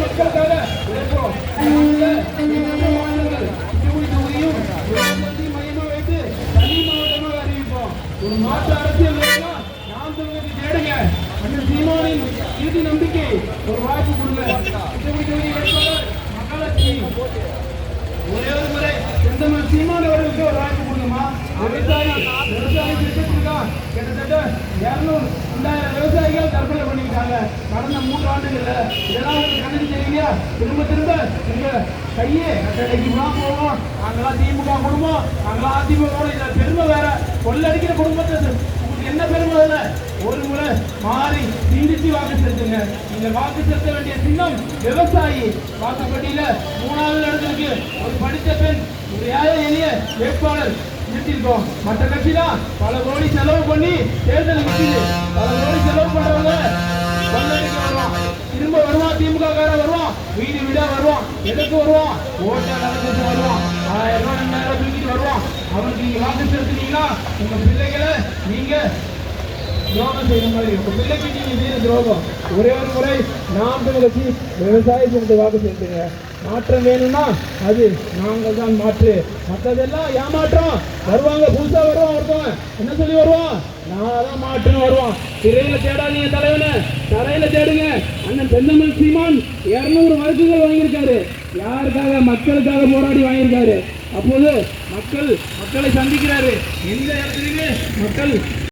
மக்களுக்காக மையமா வைத்து தனி மாவட்டமாக அறிவிப்போம். ஒரு மாற்று அரசியல் நாம் தமிழருக்கு தேடுங்க. அந்த சீமானின் இறுதி நம்பிக்கை ஒரு வாய்ப்பு கொடுங்க. மக்களாட்சி ஒரே ஒரு முறை செந்தமிழ் சீமான் அவர்களுக்கு ஒரு வாய்ப்பு கொடுங்கம்மா. விவசாயி திட்டத்திற்காக கிட்டத்தட்ட 200 விவசாயிகள் தற்கொலை பண்ணிக்கிட்டாங்க கடந்த 3 ஆண்டுகள்ல. இதெல்லாம் உங்களுக்கு கணக்கு தெரியுங்க. திரும்ப திரும்ப உங்க கையே கட்டளைக்கு போவோம். நாங்களாம் திமுக குடும்பம், நாங்களாம் அதிமுக. இதுல பெருமை வேற. கொள்ளடிக்கிற குடும்பத்தை உங்களுக்கு என்ன பெருமை? இல்லை, ஒரு முறை மாறி சிந்திச்சு வாக்கு செலுத்துங்க. நீங்க வாக்கு செலுத்த வேண்டிய சின்னம் விவசாயி. வாக்குப்பட்டியில 3வது இடத்துக்கு ஒரு படித்த பெண், ஒரு ஏழை எளிய வேட்பாளர் நிறுத்திருக்கோம். மற்ற கட்சி தான் பல கோடி செலவு பண்ணி தேர்தல் நிற்குது. பல கோடி செலவு பண்றவங்க கொள்ளடிக்க வருவான், திரும்ப வருவான், திமுக கார வருவான், வீடு வீடா வருவான். எதுக்கு வருவான்? ஓட்ட நடந்துட்டு வருவான். 1000 ரூபாய் 2000 தூக்கிட்டு வருவான். அவனுக்கு நீங்க வாக்கு செலுத்துனீங்கன்னா உங்க பிள்ளைகளை நீங்க துரோகம் செய்யற மாதிரி. உங்க பிள்ளைக்கு நீங்க செய்யற துரோகம். ஒரே ஒரு முறை நாம் தமிழச்சி விவசாயத்திற்கு வாக்கு செலுத்துங்க. மாற்றம் வேணும்னா அது நாங்கள் தான் மாற்று. மற்றதெல்லாம் ஏமாற்றம். வருவாங்க, புதுசா வருவான். ஒருத்தவன் என்ன சொல்லி வருவான்? நான் தான் மாற்றுன்னு வருவான். திரையில தேடாதீங்க தலைவனை, தரையில தேடுங்க. அண்ணன் செந்தமிழ் சீமான் 200 வழக்குகள் வாங்கியிருக்காரு. யாருக்காக? மக்களுக்காக போராடி வாங்கியிருக்காரு. அப்போது மக்களை சந்திக்கிறாரு. எந்த இடத்துலையுமே மக்கள்